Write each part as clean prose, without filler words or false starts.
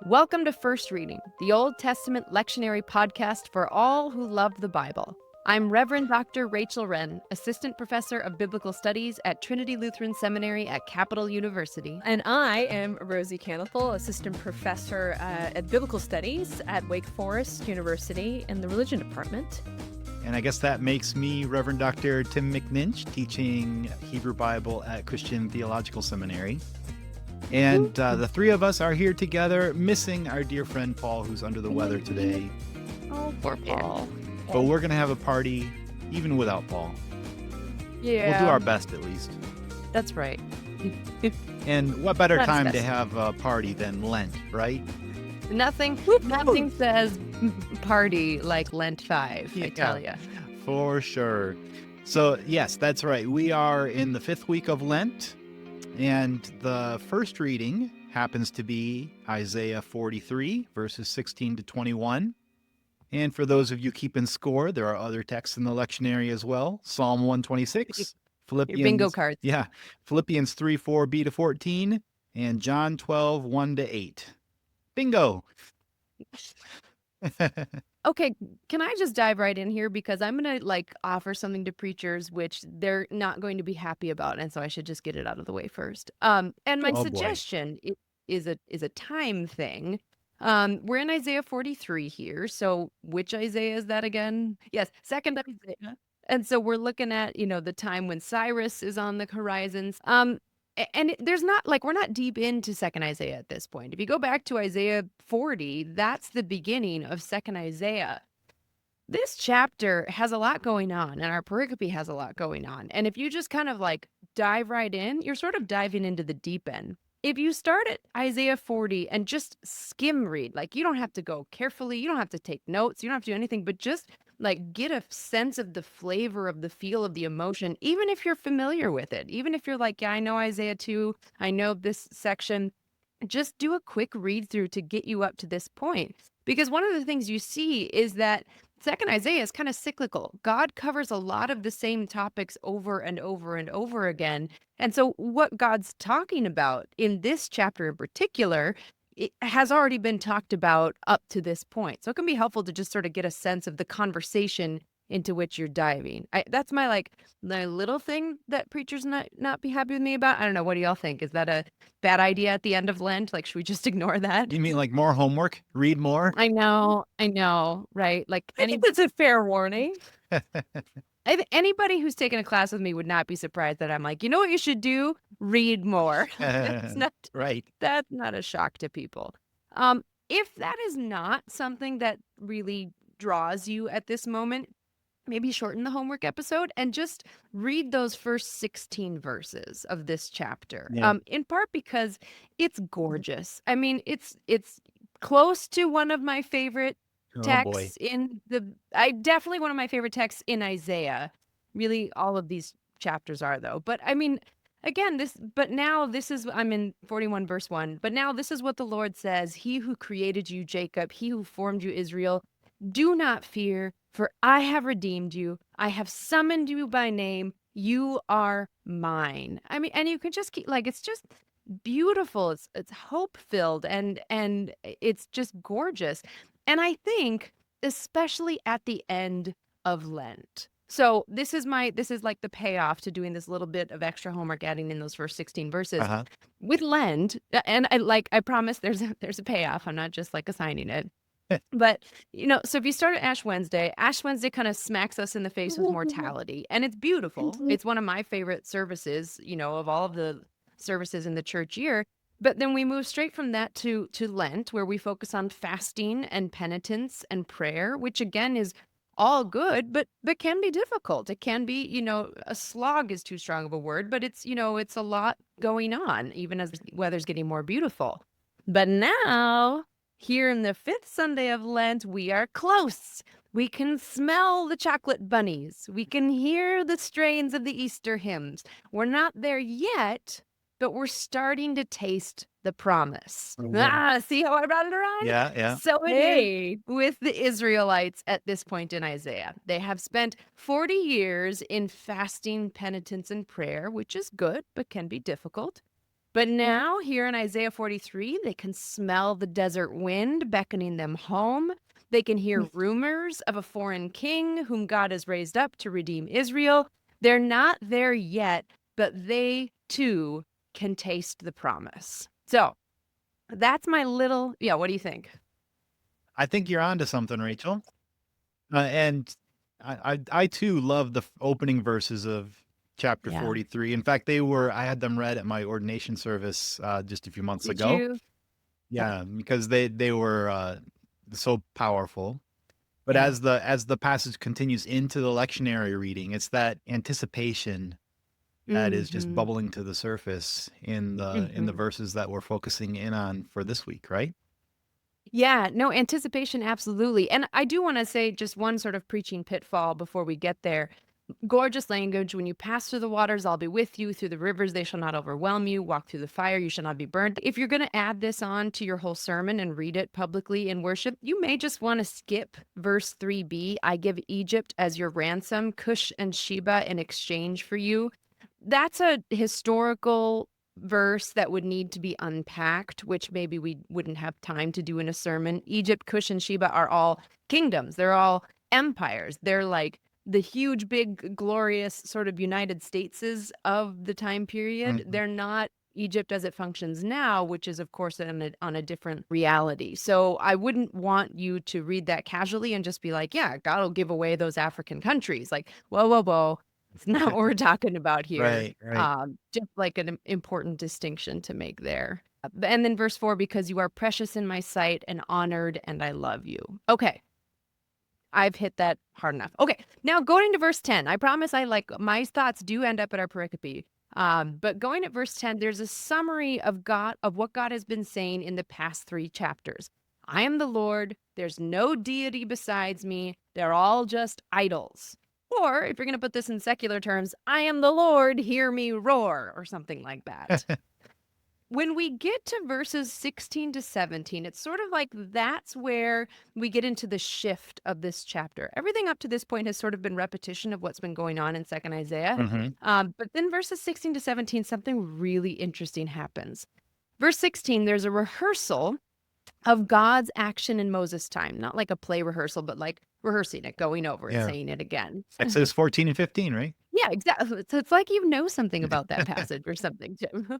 Welcome to First Reading, the Old Testament lectionary podcast for all who love the Bible. I'm Reverend Dr. Rachel Wren, Assistant Professor of Biblical Studies at Trinity Lutheran Seminary at Capital University. And I am Rosie Canethel, Assistant Professor at Biblical Studies at Wake Forest University in the Religion Department. And I guess that makes me Reverend Dr. Tim McNinch, teaching Hebrew Bible at Christian Theological Seminary. And the three of us are here together, missing our dear friend Paul, who's under the weather today. Oh, poor Paul. But we're going to have a party even without Paul. Yeah. We'll do our best, at least. That's right. And what better That's time to best. have a party than Lent, right? Nothing says party like Lent 5, I tell ya. For sure. So, yes, that's right. We are in the 5th week of Lent, and the first reading happens to be Isaiah 43, verses 16 to 21. And for those of you keeping score, there are other texts in the lectionary as well. Psalm 126, Philippians, Your bingo cards. Yeah, Philippians 3, 4b to 14, and John 12, 1 to 8. Bingo! Okay, can I just dive right in here because I'm going to offer something to preachers which they're not going to be happy about, and so I should just get it out of the way first. And my Oh, boy. suggestion is a time thing. We're in Isaiah 43 here. So which Isaiah is that again? Yes, second Isaiah. And so we're looking at, the time when Cyrus is on the horizons. There's not we're not deep into second Isaiah at this point. If you go back to Isaiah 40, that's the beginning of second Isaiah. This chapter has a lot going on, and our pericope has a lot going on. And if you just kind of dive right in, you're sort of diving into the deep end. If you start at Isaiah 40 and just skim read, you don't have to go carefully, you don't have to take notes, you don't have to do anything, but just get a sense of the flavor of the feel of the emotion, even if you're familiar with it, even if you're yeah, I know Isaiah 2, I know this section, just do a quick read through to get you up to this point. Because one of the things you see is that second Isaiah is kind of cyclical. God covers a lot of the same topics over and over and over again. And so what God's talking about in this chapter in particular, it has already been talked about up to this point. So it can be helpful to just sort of get a sense of the conversation into which you're diving. That's my my little thing that preachers not be happy with me about. I don't know. What do y'all think? Is that a bad idea at the end of Lent? Should we just ignore that? You mean more homework? Read more? I know, right? I think that's a fair warning. Anybody who's taken a class with me would not be surprised that I'm you know what you should do? Read more. It's not Right. That's not a shock to people. If that is not something that really draws you at this moment, maybe shorten the homework episode and just read those first 16 verses of this chapter. Yeah. In part because it's gorgeous. I mean, it's close to one of my favorite texts definitely one of my favorite texts in Isaiah. Really, all of these chapters are though. But I mean, again, I'm in 41 verse 1. But now this is what the Lord says, He who created you, Jacob, He who formed you, Israel, do not fear, for I have redeemed you. I have summoned you by name. You are mine. I mean, and you can just keep it's just beautiful. It's hope-filled and it's just gorgeous. And I think especially at the end of Lent. So this is the payoff to doing this little bit of extra homework, adding in those first 16 verses. With Lent, and I promise there's a payoff. I'm not just assigning it. But, so if you start at Ash Wednesday kind of smacks us in the face with mortality, and it's beautiful. It's one of my favorite services, of all of the services in the church year. But then we move straight from that to Lent, where we focus on fasting and penitence and prayer, which again is all good, but can be difficult. It can be, a slog is too strong of a word, but it's a lot going on, even as the weather's getting more beautiful. But now, here in the 5th Sunday of Lent, we are close. We can smell the chocolate bunnies. We can hear the strains of the Easter hymns. We're not there yet, but we're starting to taste the promise. See how I brought it around? Yeah. So it is with the Israelites at this point in Isaiah. They have spent 40 years in fasting, penitence, and prayer, which is good, but can be difficult. But now, here in Isaiah 43, they can smell the desert wind beckoning them home. They can hear rumors of a foreign king whom God has raised up to redeem Israel. They're not there yet, but they too can taste the promise. So that's my little, yeah, what do you think? I think you're onto something, Rachel. And I too love the opening verses of chapter Yeah. 43. In fact, I had them read at my ordination service just a few months Did ago. you? Yeah, because they were so powerful. But Yeah. as the passage continues into the lectionary reading, it's that anticipation that is just Mm-hmm. bubbling to the surface in the Mm-hmm. verses that we're focusing in on for this week, right? Yeah, no, anticipation, absolutely. And I do want to say just one sort of preaching pitfall before we get there. Gorgeous language. When you pass through the waters, I'll be with you. Through the rivers, they shall not overwhelm you. Walk through the fire, you shall not be burned. If you're going to add this on to your whole sermon and read it publicly in worship, you may just want to skip verse 3b. I give Egypt as your ransom, Cush and Sheba in exchange for you. That's a historical verse that would need to be unpacked, which maybe we wouldn't have time to do in a sermon. Egypt, Cush, and Sheba are all kingdoms. They're all empires. They're like the huge, big, glorious sort of United Stateses of the time period. Mhm. They're not Egypt as it functions now, which is, of course, on a different reality. So I wouldn't want you to read that casually and just be like, yeah, God will give away those African countries. Like, whoa, whoa, whoa. It's not what we're talking about here. Right, right. Just like an important distinction to make there. And then verse 4, because you are precious in my sight and honored, and I love you. Okay. I've hit that hard enough. Okay, now going to verse 10. I promise my thoughts do end up at our pericope. But going at verse 10, there's a summary of what God has been saying in the past 3 chapters. I am the Lord. There's no deity besides me. They're all just idols. Or if you're going to put this in secular terms, I am the Lord, hear me roar, or something like that. When we get to verses 16 to 17, it's sort of like that's where we get into the shift of this chapter. Everything up to this point has sort of been repetition of what's been going on in 2nd Isaiah. Mhm. But then verses 16 to 17, something really interesting happens. Verse 16, there's a rehearsal of God's action in Moses' time, not like a play rehearsal, but like rehearsing it, going over it, Yeah. saying it again. Exodus 14 and 15, right? Yeah, exactly. So it's like you know something about that passage or something, Jim.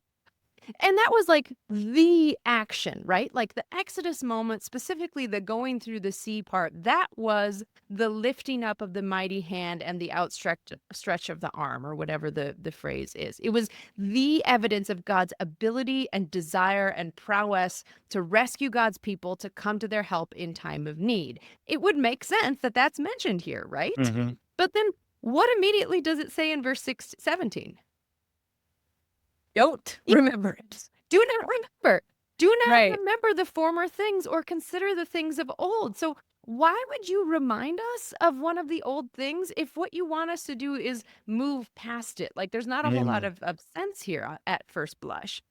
And that was like the action, right? Like the Exodus moment, specifically the going through the sea part, that was the lifting up of the mighty hand and the outstretched stretch of the arm, or whatever the phrase is. It was the evidence of God's ability and desire and prowess to rescue God's people, to come to their help in time of need. It would make sense that that's mentioned here, right? Mhm. But then what immediately does it say in verse 17? Don't Yeah. remember it. Do not remember. Do not Right. remember the former things or consider the things of old. So why would you remind us of one of the old things if what you want us to do is move past it? Like there's not a whole lot Amen. of sense here at first blush.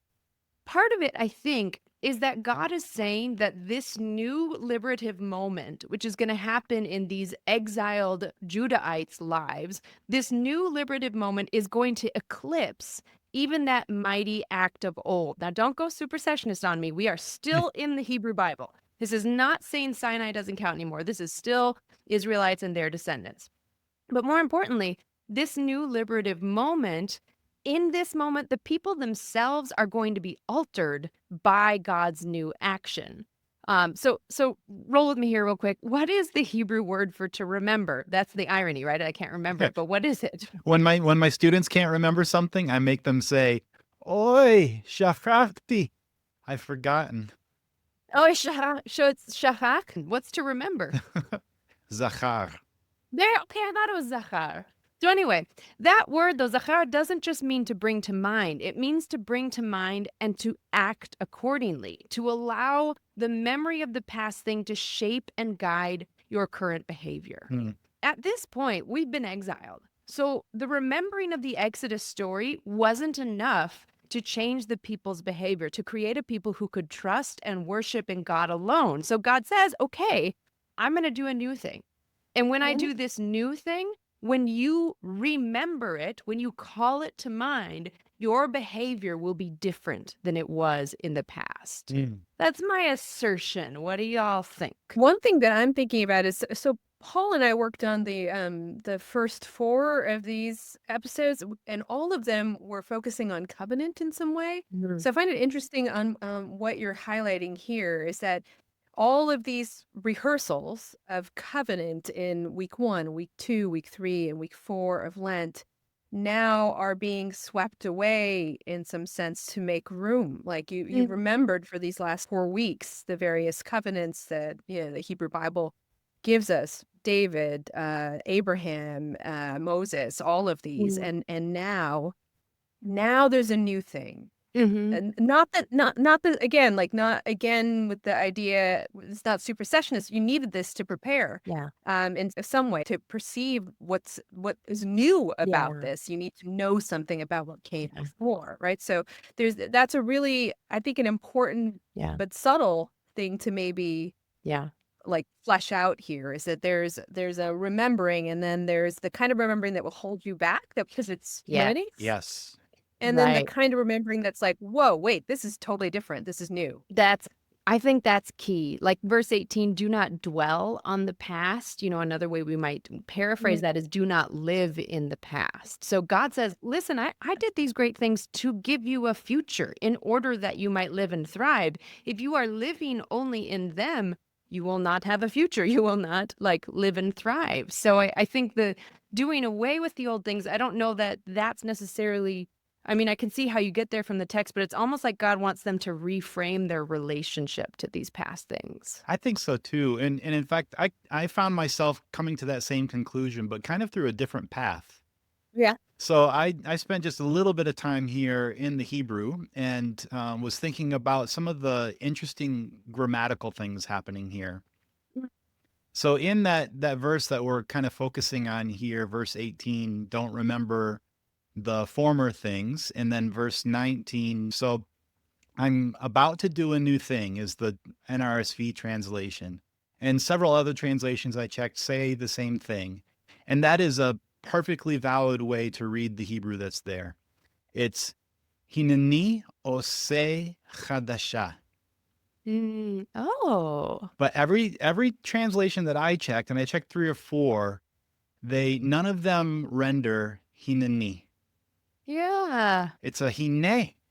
Part of it, I think, is that God is saying that this new liberative moment, which is going to happen in these exiled Judahites' lives, this new liberative moment is going to eclipse even that mighty act of old. Now, don't go supersessionist on me. We are still in the Hebrew Bible. This is not saying Sinai doesn't count anymore. This is still Israelites and their descendants. But more importantly, this new liberative moment, in this moment, the people themselves are going to be altered by God's new action. So roll with me here real quick. What is the Hebrew word for to remember? That's the irony, right? I can't remember it, but what is it? When my students can't remember something, I make them say, "Oi, shafrati." I've forgotten. Oh, it's shachak. What's to remember? Zachar. There, okay, I thought it was zachar. So anyway, that word, though, zachar, doesn't just mean to bring to mind. It means to bring to mind and to act accordingly, to allow the memory of the past thing to shape and guide your current behavior. Hmm. At this point, we've been exiled. So the remembering of the Exodus story wasn't enough to change the people's behavior, to create a people who could trust and worship in God alone. So God says, okay, I'm going to do a new thing. And when I do this new thing, when you remember it, when you call it to mind, your behavior will be different than it was in the past. That's my assertion. What do y'all think? One thing that I'm thinking about is, so Paul and I worked on the first 4 of these episodes, and all of them were focusing on covenant in some way. So I find it interesting on what you're highlighting here is that all of these rehearsals of covenant in week 1, week 2, week 3, and week 4 of Lent now are being swept away in some sense to make room. Like you remembered for these last 4 weeks the various covenants that the Hebrew Bible gives us: David, Abraham, Moses, all of these, and now there's a new thing. And not that again, like not again with the idea, it's not supersessionist. You needed this to prepare, in some way to perceive what is new about this. You need to know something about what came before, right? So that's a really, I think, an important but subtle thing to maybe like flesh out here, is that there's a remembering, and then there's the kind of remembering that will hold you back, that because it's limiting. Yes. And then the kind of remembering that's like, whoa, wait, this is totally different. This is new. I think that's key. Like verse 18, do not dwell on the past. Another way we might paraphrase that is do not live in the past. So God says, listen, I did these great things to give you a future in order that you might live and thrive. If you are living only in them, you will not have a future. You will not live and thrive. So I think the doing away with the old things, I don't know that that's necessarily, I can see how you get there from the text, but it's almost like God wants them to reframe their relationship to these past things. I think so too. And in fact, I found myself coming to that same conclusion, but kind of through a different path. Yeah. So I spent just a little bit of time here in the Hebrew and was thinking about some of the interesting grammatical things happening here. So in that verse that we're kind of focusing on here, verse 18, don't remember the former things. And then verse 19, so I'm about to do a new thing is the NRSV translation. And several other translations I checked say the same thing. And that is a perfectly valid way to read the Hebrew that's there. It's Hineni Ose Chadasha. Oh. But every translation that I checked, and I checked 3 or 4, none of them render Hineni. Yeah. It's a hine.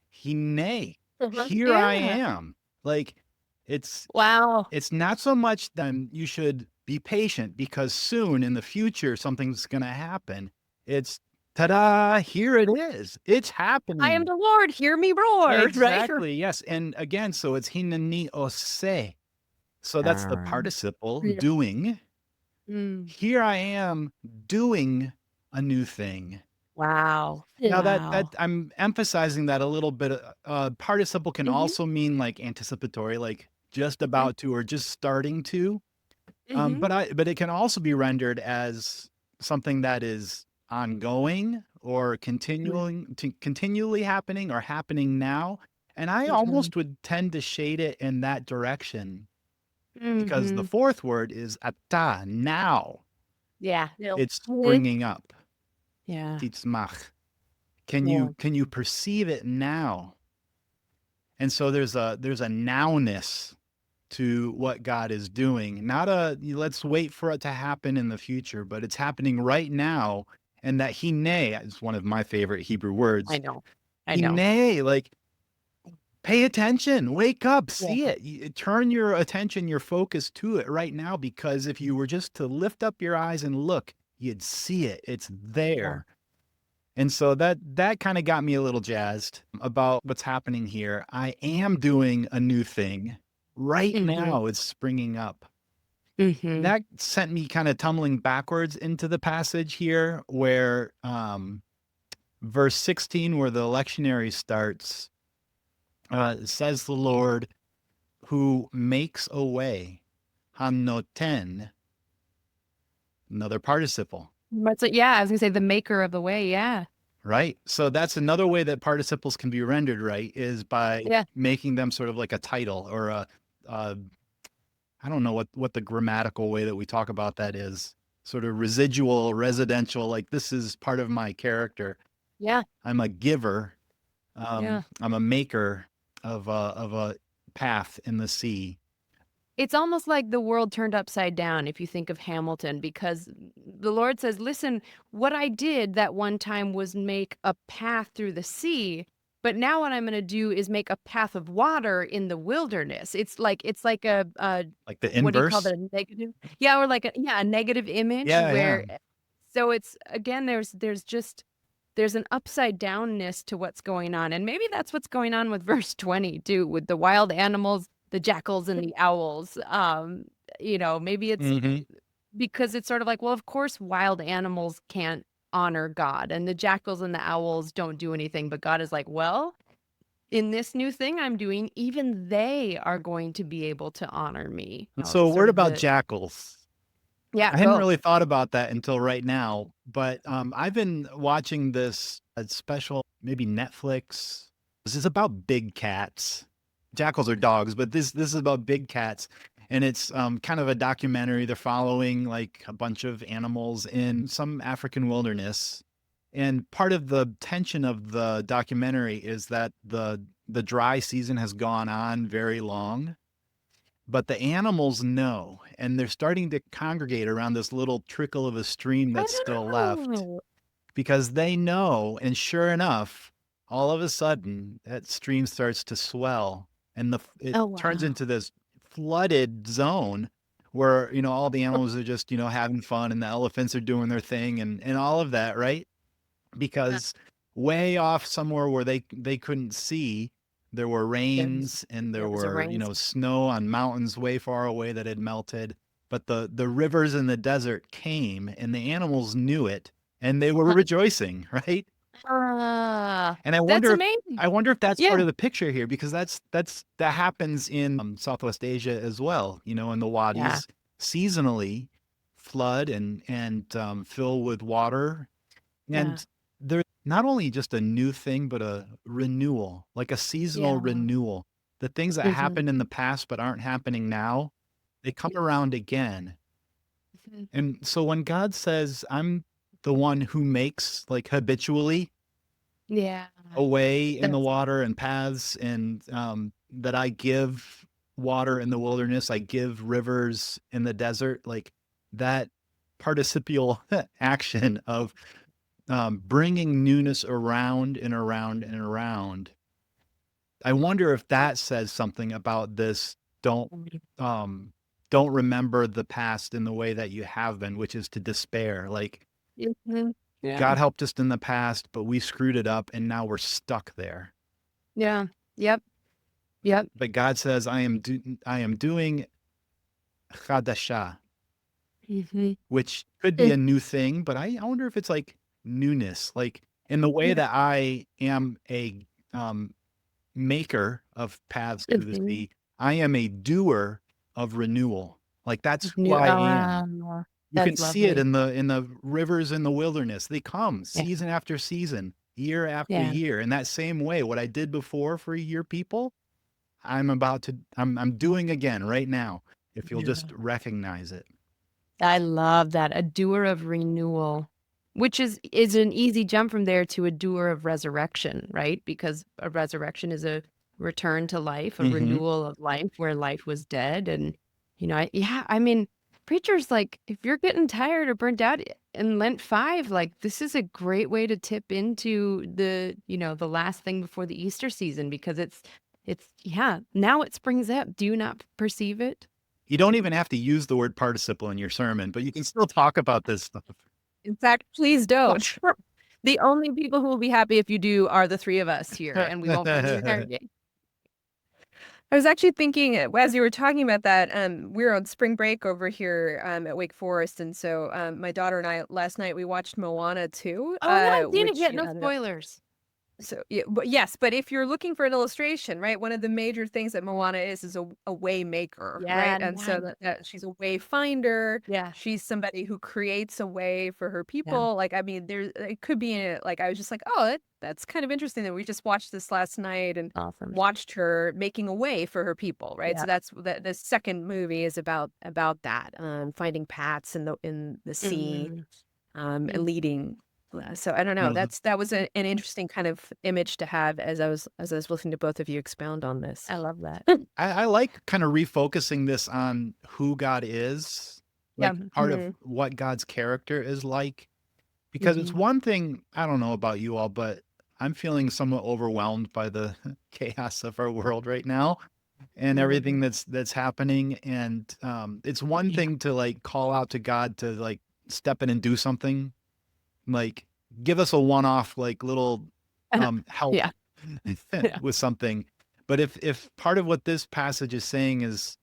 Here I am. Like it's not so much that you should be patient because soon in the future something's going to happen. It's ta-da, here it is. It's happening. I am the Lord, hear me roar. Exactly, right? yes. And again, so it's hineni ose. So that's the participle doing. Here I am doing a new thing. Wow. Now that I'm emphasizing that a little bit, participle can also mean like anticipatory, like just about to or just starting to. But it can also be rendered as something that is ongoing or continually happening or happening now. And I almost would tend to shade it in that direction because the 4th word is ata, now. Yeah. It's springing up. Yeah. Titzmach. Can you perceive it now? And so there's a nowness to what God is doing. Not let's wait for it to happen in the future, but it's happening right now. And that hine is one of my favorite Hebrew words. I know. Hine, like pay attention, wake up, see it. Turn your attention, your focus to it right now, because if you were just to lift up your eyes and look, you'd see it. It's there. And so that kind of got me a little jazzed about what's happening here. I am doing a new thing right now. It's springing up. That sent me kind of tumbling backwards into the passage here where verse 16, where the lectionary starts, says the Lord who makes a way, hanoten, another participle. But I was gonna say the maker of the way. Yeah. Right. So that's another way that participles can be rendered, right, is by making them sort of like a title or I don't know what the grammatical way that we talk about that is. Sort of residual, residential, like this is part of my character. Yeah. I'm a giver. Yeah. I'm a maker of a path in the sea. It's almost like the world turned upside down if you think of Hamilton, because the Lord says, listen, what I did that one time was make a path through the sea, but now what I'm going to do is make a path of water in the wilderness. It's like a Like the what do you call inverse. that? A negative? Yeah, or like a negative image Yeah, yeah. where so it's again there's an upside downness to what's going on. And maybe that's what's going on with verse 20 too, with the wild animals, the jackals and the owls. Maybe it's Hmm. because it's sort of like, well, of course wild animals can't honor God and the jackals and the owls don't do anything, but God is like, well, in this new thing I'm doing, even they are going to be able to honor me. So, a Sort word of about the jackals. yeah, I hadn't go. really thought about that until right now, but I've been watching this special, maybe Netflix. This is about big cats. Jackals are dogs, but this is about big cats, and it's kind of a documentary. They're following like a bunch of animals in some African wilderness, and part of the tension of the documentary is that the dry season has gone on very long, but the animals know, and they're starting to congregate around this little trickle of a stream that's still left Oh, because they know. And sure enough, all of a sudden, that stream starts to swell, and it oh turns wow. into this flooded zone where all the animals are just having fun, and the elephants are doing their thing, and all of that, right? Yeah. Because way off somewhere where they couldn't see, there were rains and there There was a were rain. snow on mountains way far away that had melted, but the rivers in the desert came, and the animals knew it, and they were rejoicing, right? Ah, And I that's wonder if amazing. that's Yeah. part of the picture here, because that happens in Southwest Asia as well, in the Yeah. wadis seasonally flood and fill with water, Yeah. and they're not only just a new thing, but a renewal, like a seasonal Yeah. renewal. The things that Mhm. happened in the past but aren't happening now, they come around again. Mhm. And so when God says, I'm the one who makes, like, habitually Yeah. a way in the That's water and paths, and that I give water in the wilderness, I give rivers in the desert, like that participial action of bringing newness around and around and around. I wonder if that says something about this. Don't um, don't remember the past in the way that you have been, which is to despair. Like, Mhm. Yeah. God helped us in the past, but we screwed it up, and now we're stuck there. Yeah. Yep. Yep. But God says, I am doing chadashah, Mhm. which could be Mm. a new thing, but I wonder if it's like newness, like in the way Yeah. that I am a um, maker of paths through the Mhm. sea. I am a doer of renewal. Like, that's who New I am. You can that's see it lovely. in the rivers in the wilderness. They come Yeah. season after season, year after Yeah. year. In that same way, what I did before for your people, I'm doing again right now, if you'll Yeah. just recognize it. I love that. A doer of renewal, which is an easy jump from there to a doer of resurrection, right? Because a resurrection is a return to life, a Hmm. renewal of life where life was dead. And, I mean, preachers, like, if you're getting tired or burnt out in Lent 5, like, this is a great way to tip into the last thing before the Easter season, because yeah, now it springs up. Do you not perceive it? You don't even have to use the word participle in your sermon, but you can still talk about this stuff. In fact, please Oh, don't. sure. The only people who will be happy if you do are the three of us here, and we won't find you there. I was actually thinking as you were talking about that, we were on spring break over here at Wake Forest, and so my daughter and I last night we watched Moana 2, Oh, no, I haven't seen it which yet. No I don't know. spoilers. So yeah, but yes, but if you're looking for an illustration, right, one of the major things that Moana is a way maker, right? Yeah, And so nice. that she's a way finder. Yeah, She's somebody who creates a way for her yeah. people. Like, I mean, there it could be like I was just like, oh, that's kind of interesting that we just watched this last night and Awesome. watched her making a way for her people, right? Yeah. So that's the second movie is about that, finding paths in the sea, Mhm. and Mm. leading. So I don't know. No, That was an interesting kind of image to have as I was listening to both of you expound on this. I love that. I like kind of refocusing this on who God is, Yeah. like part of Mhm. what God's character is like. Because it's Mhm. one thing, I don't know about you all, but I'm feeling somewhat overwhelmed by the chaos of our world right now and everything that's happening. And it's one Yeah. thing to like call out to God to like step in and do something, like give us a one-off like little help Yeah. Yeah. with something. But if part of what this passage is saying is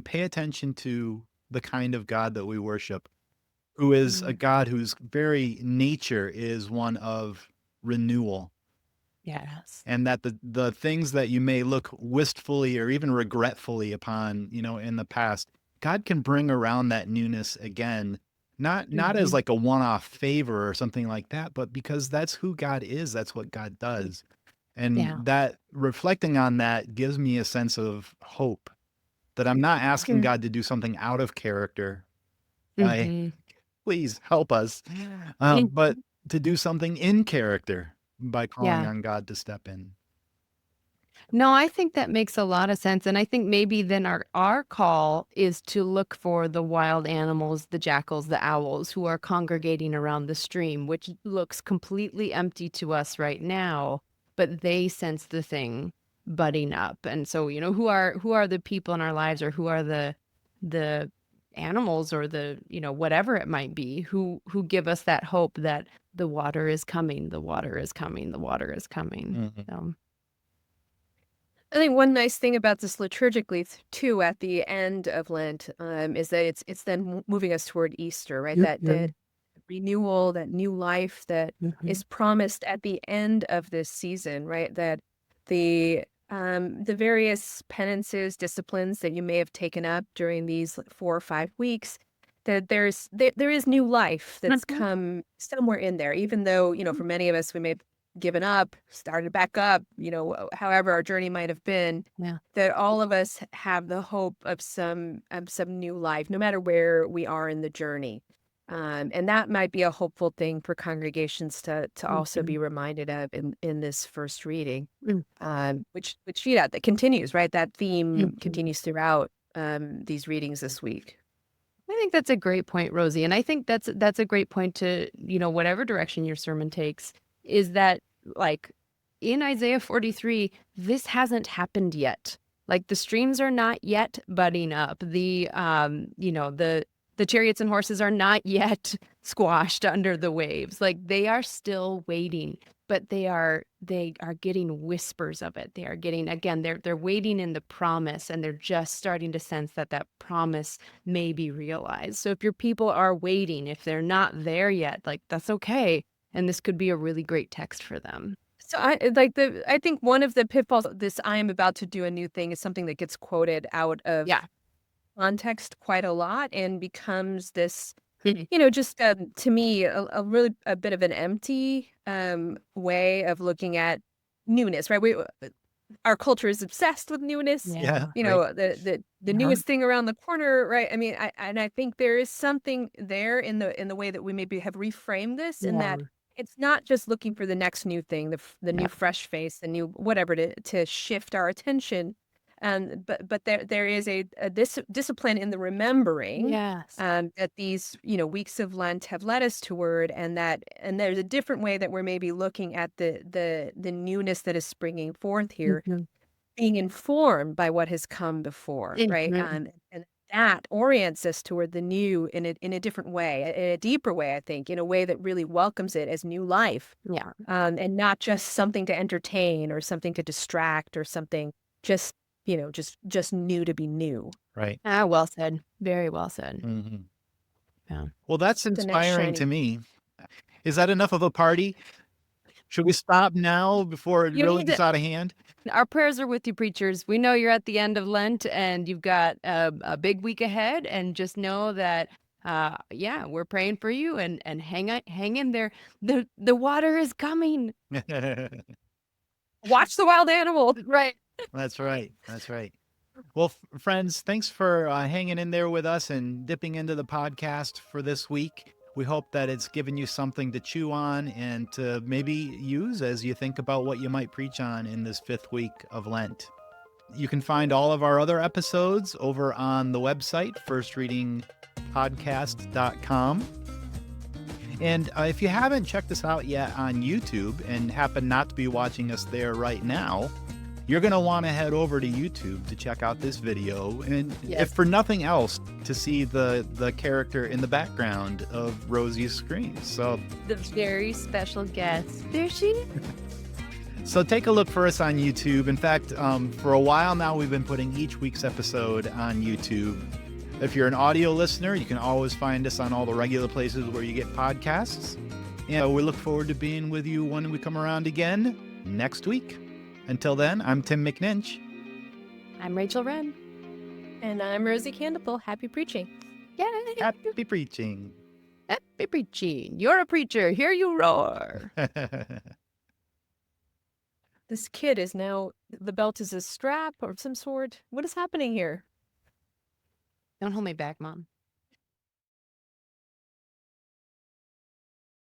pay attention to the kind of God that we worship, who is a Mhm. God whose very nature is one of renewal, Yes. and that the things that you may look wistfully or even regretfully upon, in the past, God can bring around that newness again, not as Mhm. like a one-off favor or something like that, but because that's who God is, that's what God does. And Yeah. that reflecting on that gives me a sense of hope that I'm not asking Mm. God to do something out of character. I Mhm. Please help us. But to do something in character by calling Yeah. on God to step in. No, I think that makes a lot of sense, and I think maybe then our call is to look for the wild animals, the jackals, the owls who are congregating around the stream, which looks completely empty to us right now, but they sense the thing budding up. And so, who are the people in our lives, or who are the animals, or the, whatever it might be, who give us that hope that the water is coming, the water is coming, the water is coming. Mhm. So, I think one nice thing about this liturgically too at the end of Lent is that it's then moving us toward Easter, right? yep, That renewal, that new life that yeah. is promised at the end of this season, right? That the various penances, disciplines that you may have taken up during these 4 or 5 weeks, that there is new life that's Mhm. come somewhere in there, even though, for many of us, we may have given up, started back up, however our journey might have been, Yeah. that all of us have the hope of some new life, no matter where we are in the journey. And that might be a hopeful thing for congregations to also Mhm. be reminded of in this first reading, Mm. which yeah, that continues, right? That theme Mhm. continues throughout these readings this week. I think that's a great point, Rosie. And I think that's a great point to, whatever direction your sermon takes, is that, like, in Isaiah 43, this hasn't happened yet. Like, the streams are not yet budding up. The chariots and horses are not yet squashed under the waves. Like, they are still waiting, but they are getting whispers of it. They are getting, again, they're waiting in the promise, and they're just starting to sense that promise may be realized. So if your people are waiting, if they're not there yet, like, that's okay. And this could be a really great text for them. So I think one of the pitfalls of this "I am about to do a new thing" is something that gets quoted out of Yeah. context quite a lot and becomes this, Mhm. just to me really a bit of an empty way of looking at newness, right? Our culture is obsessed with newness. Yeah, Yeah. right. The Uh-huh. newest thing around the corner, right? I mean, I think there is something there in the way that we maybe have reframed this, in Yeah. that it's not just looking for the next new thing, the Yeah. new fresh face, the new whatever to shift our attention. But there is a discipline in the remembering Yes. that these weeks of Lent have led us toward, and there's a different way that we're maybe looking at the newness that is springing forth here, Mhm. being informed by what has come before, right? Mhm. And that orients us toward the new in a different way, in a deeper way, I think, in a way that really welcomes it as new life, Yeah. and not just something to entertain or something to distract or something just just new to be new. Right. Ah, well said. Very well said. Mhm. Yeah. Well, that's The next inspiring to shining. me. Is that enough of a party? Should we stop now before it You really need gets to. out of hand? Our prayers are with you, preachers. We know you're at the end of Lent, and you've got a big week ahead. And just know that, yeah, we're praying for you. And hang in there. The water is coming. Watch the wild animal. Right. That's right. That's right. Well, friends, thanks for hanging in there with us and dipping into the podcast for this week. We hope that it's given you something to chew on and to maybe use as you think about what you might preach on in this 5th week of Lent. You can find all of our other episodes over on the website, firstreadingpodcast.com. And if you haven't checked us out yet on YouTube and happen not to be watching us there right now, you're going to want to head over to YouTube to check out this video. And if for nothing else, to see the character in the background of Rosie's screen. So The very special guest. There she is. So take a look for us on YouTube. In fact, for a while now, we've been putting each week's episode on YouTube. If you're an audio listener, you can always find us on all the regular places where you get podcasts. And we look forward to being with you when we come around again next week. Until then, I'm Tim McNinch. I'm Rachel Wren. And I'm Rosie Candlepole. Happy preaching. Yay! Happy preaching. Happy preaching. You're a preacher. Hear you roar. This kid is now, the belt is a strap or some sort. What is happening here? Don't hold me back, Mom.